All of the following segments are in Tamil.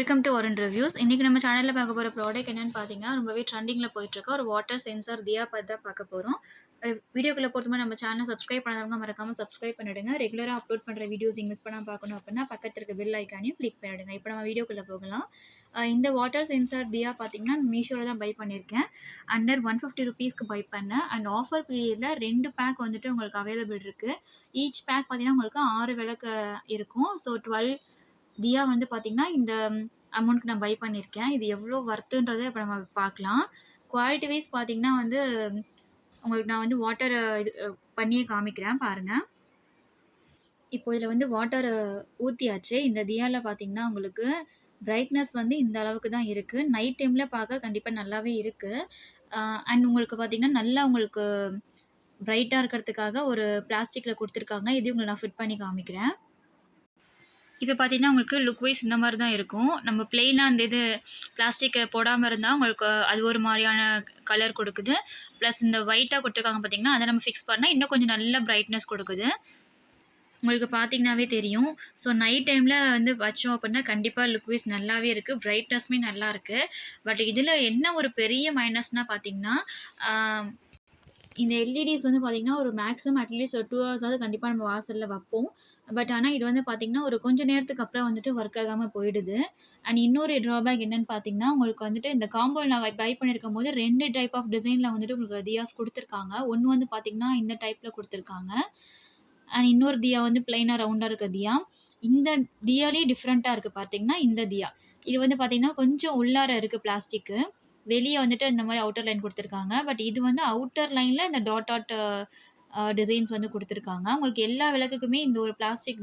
வெல்கம் டு வரன் ரிவ்யூஸ். இன்றைக்கி நம்ம சேனலில் பார்க்க போகிற ப்ராடக்ட் என்னென்னு பார்த்தீங்கன்னா ரொம்பவே ட்ரெண்டிங்கில் போயிட்டுருக்க ஒரு வாட்டர் சென்சார் தியா பற்றி தான் பார்க்க போகிறோம். வீடியோக்குள்ளே பொறுத்தமா நம்ம சேனலை சப்ஸ்கிரைப் பண்ணாதவங்க மறக்காமல் சப்ஸ்கிரைப் பண்ணிவிடுங்க. ரெகுலராக அப்லோட் பண்ணுற வீடியோஸ் மிஸ் பண்ணாமல் பார்க்கணும் அப்படின்னா பக்கத்தில் இருக்க பெல் ஐக்கானையும் கிளிக் பண்ணிவிடுங்க. இப்போ நம்ம வீடியோக்குள்ளே போகலாம். இந்த வாட்டர் சென்சார் தியா பார்த்தீங்கன்னா மீஷோவில் தான் பை பண்ணியிருக்கேன். அண்டர் 150 ருபீஸ்க்கு பை பண்ணேன். அண்ட் ஆஃபர் பீரியடில் 2 பேக் வந்துட்டு உங்களுக்கு அவைலபிள் இருக்குது. ஈச் பேக் பார்த்தீங்கன்னா உங்களுக்கு 6 விளக்கு இருக்கும். ஸோ 12 தியா வந்து பார்த்தீங்கன்னா இந்த அமௌண்ட்க்கு நான் பை பண்ணியிருக்கேன். இது எவ்வளோ வர்த்துன்றதை இப்போ நம்ம பார்க்கலாம். குவாலிட்டி வைஸ் பார்த்தீங்கன்னா வந்து உங்களுக்கு நான் வந்து வாட்டர் இது பண்ணியே காமிக்கிறேன் பாருங்கள். இப்போ இதில் வந்து வாட்டர் ஊற்றியாச்சு. இந்த தியாவில் பார்த்தீங்கன்னா உங்களுக்கு பிரைட்னஸ் வந்து இந்த அளவுக்கு தான் இருக்குது. நைட் டைமில் பார்க்க கண்டிப்பாக நல்லாவே இருக்குது. அண்ட் உங்களுக்கு பார்த்தீங்கன்னா நல்லா உங்களுக்கு பிரைட்டாக இருக்கிறதுக்காக ஒரு பிளாஸ்டிக்கில் கொடுத்துருக்காங்க. இதையும் உங்களுக்கு நான் ஃபிட் பண்ணி காமிக்கிறேன். இப்போ பார்த்தீங்கன்னா உங்களுக்கு லுக் வைஸ் இந்த மாதிரி தான் இருக்கும். நம்ம பிளெயினாக அந்த இது பிளாஸ்டிக்கை போடாமல் இருந்தால் உங்களுக்கு அது ஒரு மாதிரியான கலர் கொடுக்குது. ப்ளஸ் இந்த ஒயிட்டாக கொடுத்துருக்காங்க பார்த்தீங்கன்னா அதை நம்ம ஃபிக்ஸ் பண்ணால் இன்னும் கொஞ்சம் நல்ல பிரைட்னஸ் கொடுக்குது. உங்களுக்கு பார்த்தீங்கன்னாவே தெரியும். ஸோ நைட் டைமில் வந்து வச்சோம் அப்படின்னா கண்டிப்பாக லுக் வைஸ் நல்லாவே இருக்குது. பிரைட்னஸுமே நல்லா இருக்குது. பட் இதில் என்ன ஒரு பெரிய மைனஸ்னால் பார்த்தீங்கன்னா இந்த எல்இடிஸ் வந்து பார்த்திங்கன்னா ஒரு மேக்ஸிமம் அட்லீஸ்ட் ஒரு 2 ஹவர்ஸாவது கண்டிப்பாக நம்ம வாசலில் வைப்போம். பட் ஆனால் இது வந்து பார்த்திங்கன்னா ஒரு கொஞ்சம் நேரத்துக்கு அப்புறம் வந்துட்டு ஒர்க் ஆகாமல் போயிடுது. அண்ட் இன்னொரு ட்ராபேக் என்னென்னு பார்த்தீங்கன்னா உங்களுக்கு வந்துட்டு இந்த காம்போவில் நான் பை பண்ணியிருக்கும் போது 2 டைப் ஆஃப் டிசைனில் வந்துட்டு உங்களுக்கு தியாஸ் கொடுத்துருக்காங்க. ஒன்று வந்து பார்த்திங்கன்னா இந்த டைப்பில் கொடுத்துருக்காங்க. அண்ட் இன்னொரு தியா வந்து பிளைனாக ரவுண்டாக இருக்க தியா. இந்த தியாலே டிஃப்ரெண்ட்டாக இருக்குது பார்த்தீங்கன்னா இந்த தியா. இது வந்து பார்த்திங்கன்னா கொஞ்சம் உள்ளார இருக்குது பிளாஸ்டிக்கு. வெளியே வந்துட்டு இந்த மாதிரி அவுட்டர் லைன் கொடுத்துருக்காங்க. பட் இது வந்து அவுட்டர் லைனில் இந்த டாட் டிசைன்ஸ் வந்து கொடுத்துருக்காங்க. உங்களுக்கு எல்லா விளக்குக்குமே இந்த ஒரு பிளாஸ்டிக்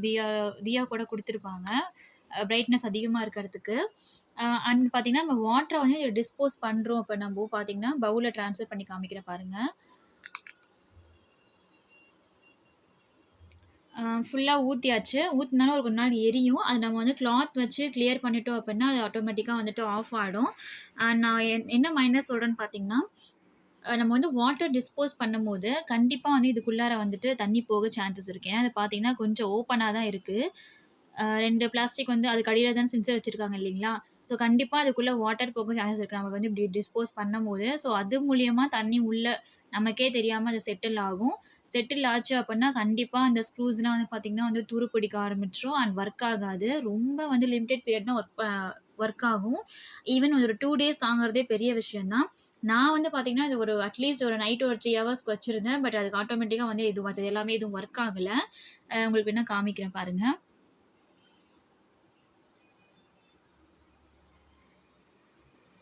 தியா கூட கொடுத்துருப்பாங்க பிரைட்னஸ் அதிகமாக இருக்கிறதுக்கு. அண்ட் பார்த்திங்கன்னா நம்ம வாட்டரை வந்து டிஸ்போஸ் பண்ணுறோம். இப்போ நம்ம பார்த்திங்கன்னா பவுலில் ட்ரான்ஸ்ஃபர் பண்ணி காமிக்கிற பாருங்கள். ஃபுல்லாக ஊற்றியாச்சு. ஊற்றினாலும் ஒரு கொஞ்ச நாள் எரியும். அது நம்ம வந்து கிளாத் வச்சு கிளியர் பண்ணிட்டோம் அப்படின்னா அது ஆட்டோமேட்டிக்காக வந்துட்டு ஆஃப் ஆகிடும். நான் என்ன மைனஸ் சொல்கிறேன்னு பார்த்தீங்கன்னா நம்ம வந்து வாட்டர் டிஸ்போஸ் பண்ணும்போது கண்டிப்பாக வந்து இதுக்குள்ளார வந்துட்டு தண்ணி போக சான்சஸ் இருக்குது. ஏன்னா அது பார்த்தீங்கன்னா கொஞ்சம் ஓப்பனாக தான் இருக்குது. 2 பிளாஸ்டிக் வந்து அதுக்கு அடியில் தான் சென்சர் வச்சுருக்காங்க இல்லைங்களா? ஸோ கண்டிப்பாக அதுக்குள்ளே வாட்டர் போக சான்சஸ் இருக்குது நம்ம வந்து இப்படி டிஸ்போஸ் பண்ணும்போது. ஸோ அது மூலியமாக தண்ணி உள்ளே நமக்கே தெரியாமல் அது செட்டில் ஆகும். செட்டில் ஆச்சு அப்படின்னா கண்டிப்பாக அந்த ஸ்க்ரூஸ்லாம் வந்து பார்த்திங்கன்னா வந்து துரு பிடிக்க ஆரம்பிச்சிடும். அண்ட் ஒர்க் ஆகாது. ரொம்ப வந்து லிமிடெட் பீரியட் தான் ஒர்க் ஆகும். ஈவன் ஒரு 2 டேஸ் தாங்குறதே பெரிய விஷயந்தான். நான் வந்து பார்த்திங்கன்னா இது ஒரு அட்லீஸ்ட் ஒரு நைட் ஒரு 3 ஹவர்ஸ்க்கு வச்சுருந்தேன். பட் அதுக்கு ஆட்டோமேட்டிக்காக வந்து அது எல்லாமே எதுவும் ஒர்க் ஆகலை. உங்களுக்கு வேணால் காமிக்கிறேன் பாருங்கள்.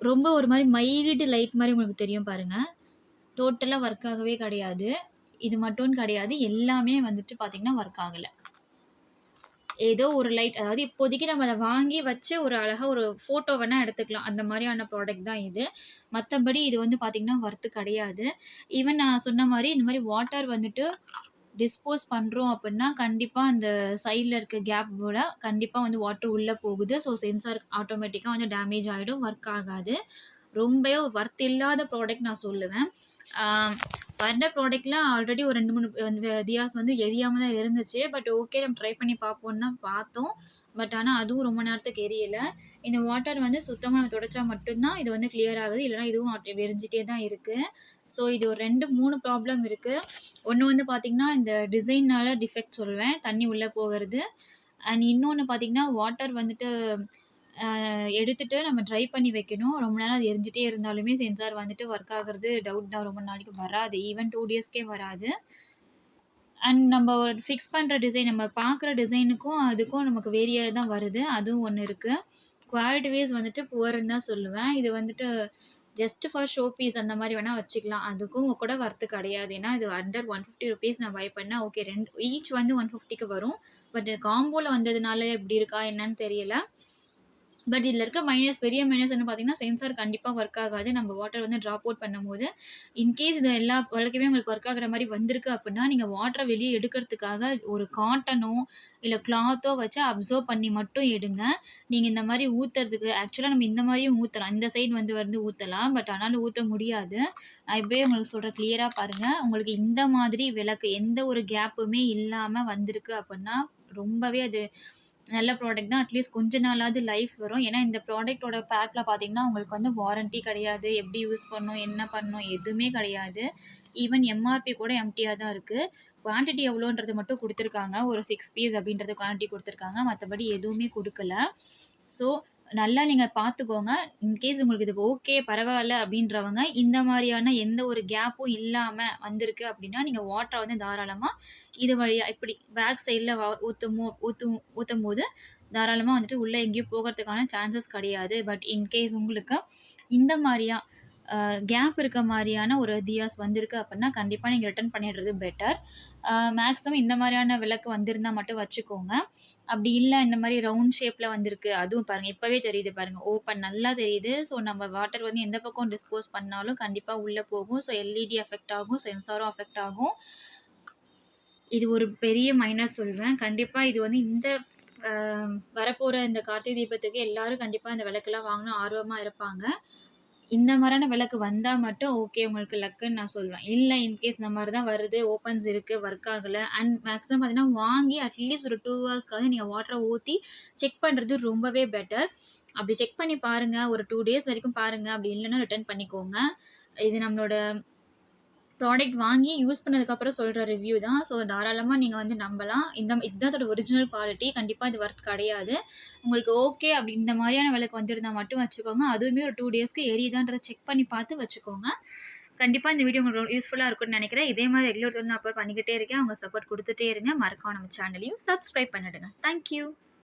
ரொம்ப ஒரு மாதிரி மைல்டு லைட் மாதிரி உங்களுக்கு தெரியும் பாருங்கள். டோட்டலாக ஒர்க் ஆகவே கிடையாது. இது மட்டும் கிடையாது, எல்லாமே வந்துட்டு பார்த்திங்கன்னா ஒர்க் ஆகலை. ஏதோ ஒரு லைட், அதாவது இப்போதைக்கு நம்ம அதை வாங்கி வச்சு ஒரு அழகாக ஒரு ஃபோட்டோ வேணால் எடுத்துக்கலாம். அந்த மாதிரியான ப்ராடக்ட் தான் இது. மற்றபடி இது வந்து பார்த்திங்கன்னா ஒர்த்து கிடையாது. ஈவன் நான் சொன்ன மாதிரி இந்த மாதிரி வாட்டர் வந்துட்டு டிஸ்போஸ் பண்ணுறோம் அப்படின்னா கண்டிப்பாக அந்த சைடில் இருக்க கேப் போல் கண்டிப்பாக வந்து வாட்டர் உள்ளே போகுது. ஸோ சென்சார் ஆட்டோமேட்டிக்காக வந்து டேமேஜ் ஆகிடும், ஒர்க் ஆகாது. ரொம்பவே ஒர்த் இல்லாத ப்ராடக்ட் நான் சொல்லுவேன். வந்த ப்ராடக்ட்லாம் ஆல்ரெடி ஒரு 2-3 தியாஸ் வந்து எரியாமல் தான் இருந்துச்சு. பட் ஓகே நம்ம ட்ரை பண்ணி பார்ப்போன்னு தான் பார்த்தோம். பட் ஆனால் அதுவும் ரொம்ப நேரத்துக்கு எரியலை. இந்த வாட்டர் வந்து சுத்தமாக நம்ம துடைச்சா மட்டும்தான் இது வந்து கிளியர் ஆகுது. இல்லைனா இதுவும் எரிஞ்சிட்டே தான் இருக்குது. ஸோ இது ஒரு 2-3 ப்ராப்ளம் இருக்குது. ஒன்று வந்து பார்த்திங்கன்னா இந்த டிசைனால் டிஃபெக்ட் சொல்லுவேன், தண்ணி உள்ளே போகிறது. அண்ட் இன்னொன்று பார்த்திங்கன்னா வாட்டர் வந்துட்டு எடுத்துகிட்டு நம்ம ட்ரை பண்ணி வைக்கணும். ரொம்ப நேரம் அது எரிஞ்சிட்டே இருந்தாலுமே சென்சார் வந்துட்டு ஒர்க் ஆகிறது டவுட் தான். ரொம்ப நாளைக்கு வராது. ஈவன் 2 டேஸ்க்கே வராது. அண்ட் நம்ம ஒரு ஃபிக்ஸ் பண்ணுற டிசைன், நம்ம பார்க்குற டிசைனுக்கும் அதுக்கும் நமக்கு வேரியாக தான் வருது. அதுவும் ஒன்று இருக்குது. குவாலிட்டி வைஸ் வந்துட்டு புவர்ன்னு தான் சொல்லுவேன். இது வந்துட்டு ஜஸ்ட் ஃபார் ஷோ பீஸ் அந்த மாதிரி வேணால் வச்சுக்கலாம். அதுக்கும் கூட ஒர்த்து கிடையாது. ஏன்னா இது அண்டர் 150 ருபீஸ் நான் பை பண்ணேன். ஓகே, ஈச் வந்து 150க்கு வரும். பட் காம்போவில் வந்ததுனால எப்படி இருக்கா என்னன்னு தெரியல. பட் இதில் இருக்க பெரிய மைனஸ் என்ன பார்த்தீங்கன்னா சென்சார் கண்டிப்பாக ஒர்க் ஆகாது. நம்ம வாட்டர் வந்து ட்ராப் அவுட் பண்ணும்போது இன்கேஸ் இது எல்லா விளக்குமே உங்களுக்கு ஒர்க் ஆகிற மாதிரி வந்திருக்கு அப்படின்னா நீங்கள் வாட்டரை வெளியே எடுக்கிறதுக்காக ஒரு காட்டனோ இல்லை கிளாத்தோ வச்சு அப்சர்வ் பண்ணி மட்டும் எடுங்க. நீங்கள் இந்த மாதிரி ஊற்றுறதுக்கு ஆக்சுவலாக நம்ம இந்த மாதிரியும் ஊற்றலாம். இந்த சைடு வந்து ஊற்றலாம். பட் ஆனாலும் ஊற்ற முடியாது. நான் இப்போயே உங்களுக்கு சொல்கிறேன், கிளியராக பாருங்கள். உங்களுக்கு இந்த மாதிரி விளக்கு எந்த ஒரு கேப்புமே இல்லாமல் வந்திருக்கு அப்படின்னா ரொம்பவே அது நல்ல ப்ராடக்ட் தான். அட்லீஸ்ட் கொஞ்ச நாளாவது லைஃப் வரும். ஏன்னா இந்த ப்ராடக்ட்டோட பேக்ல பார்த்தீங்கன்னா, உங்களுக்கு வந்து வாரண்டி கிடையாது. எப்படி யூஸ் பண்ணணும், என்ன பண்ணணும் எதுவுமே கிடையாது. ஈவன் எம்ஆர்பி கூட எம்ப்டியா தான் இருக்கு. குவான்டிட்டி எவ்வளோன்றது மட்டும் குடுத்துருக்காங்க. ஒரு 6 பீஸ் அப்படின்றது குவான்டிட்டி குடுத்துருக்காங்க. மத்தபடி எதுவுமே குடுக்கல. ஸோ நல்லா நீங்க பார்த்துக்கோங்க. இன்கேஸ் உங்களுக்கு இது ஓகே பரவால்ல அப்படின்றவங்க, இந்த மாரியான எந்த ஒரு கேப்பும் இல்லாம வந்திருக்கு அப்படின்னா, நீங்க வாட்டர வந்து தாராளமா இது வழியா இப்படி பேக் சைட்ல ஊத்தும்போது தாராளமா வந்துட்டு உள்ள எங்கேயும் போகறதுக்கான சான்சஸ் கிடையாது. பட் இன்கேஸ் உங்களுக்கு இந்த மாரியா கேப் இருக்க மாரியான ஒரு தியாஸ் வந்திருக்கு அப்படின்னா, கண்டிப்பா நீங்க ரிட்டர்ன் பண்ணிடுறது பெட்டர். மேக்ஸிமம் இந்த மாரியான விளக்கு வந்திருந்தா மட்டும் வச்சுக்கோங்க. அப்படி இல்ல இந்த மாரி ரவுண்ட் ஷேப்ல வந்திருக்கு. அதுவும் பாருங்க இப்பவே தெரியுது பாருங்க. ஓப்பன் நல்லா தெரியுது. ஸோ நம்ம வாட்டர் வந்து எந்த பக்கம் டிஸ்போஸ் பண்ணாலும் கண்டிப்பா உள்ள போகும். ஸோ எல்இடி அஃபெக்ட் ஆகும். சென்சாரும் அஃபெக்ட் ஆகும். இது ஒரு பெரிய மைனஸ் சொல்வேன். கண்டிப்பா இது வந்து இந்த அ வரப்போற இந்த கார்த்திகை தீபத்துக்கு எல்லாரும் கண்டிப்பா இந்த விளக்கெல்லாம் வாங்கணும்னு ஆர்வமா இருப்பாங்க. இந்த மாரியான விளக்கு வந்தா மட்டும் ஓகே உங்களுக்கு லக்குன்னு நான் சொல்வேன். இல்ல இன்கேஸ் இந்த மாரி தான் வருது, ஓப்பன்ஸ் இருக்கு, ஒர்க் ஆகல அண்ட் மேக்ஸிமம் பார்த்தீங்கன்னா, வாங்கி அட்லீஸ்ட் ஒரு 2 ஹவர்ஸ்க்காவது நீங்க வாட்டர ஊத்தி செக் பண்றது ரொம்பவே பெட்டர். அப்படி செக் பண்ணி பாருங்க. ஒரு 2 டேஸ் வரைக்கும் பாருங்க. அப்படி இல்லன்னா ரிட்டர்ன் பண்ணிக்கோங்க. இது நம்மளோட ப்ராடக்ட் வாங்கி யூஸ் பண்ணதுக்கப்புறம் சொல்ற ரிவ்யூ தான். ஸோ தாராளமா நீங்க வந்து நம்பலாம். இதுதான் அதோட ஒரிஜினல் குவாலிட்டி. கண்டிப்பா இது ஒர்த் கிடையாது. உங்களுக்கு ஓகே அப்படி இந்த மாரியான விளக்கு வந்திருந்தா மட்டும் வச்சுக்கோங்க. அதுவுமே ஒரு 2 டேஸ்க்கு எரியுதான்றத செக் பண்ணி பார்த்து வச்சுக்கோங்க. கண்டிப்பா இந்த வீடியோ உங்களுக்கு யூஸ்ஃபுல்லா இருக்கும்னு நெனைக்கிறேன். இதே மாரி ரெகுலர் நான் அப்லோட் பண்ணிக்கிட்டே இருக்கேன். உங்க சப்போர்ட் குடுத்துட்டே இருங்க. மறக்காம நம்ம சேனலையும் சப்ஸ்கிரைப் பண்ணிடுங்க. Thank you.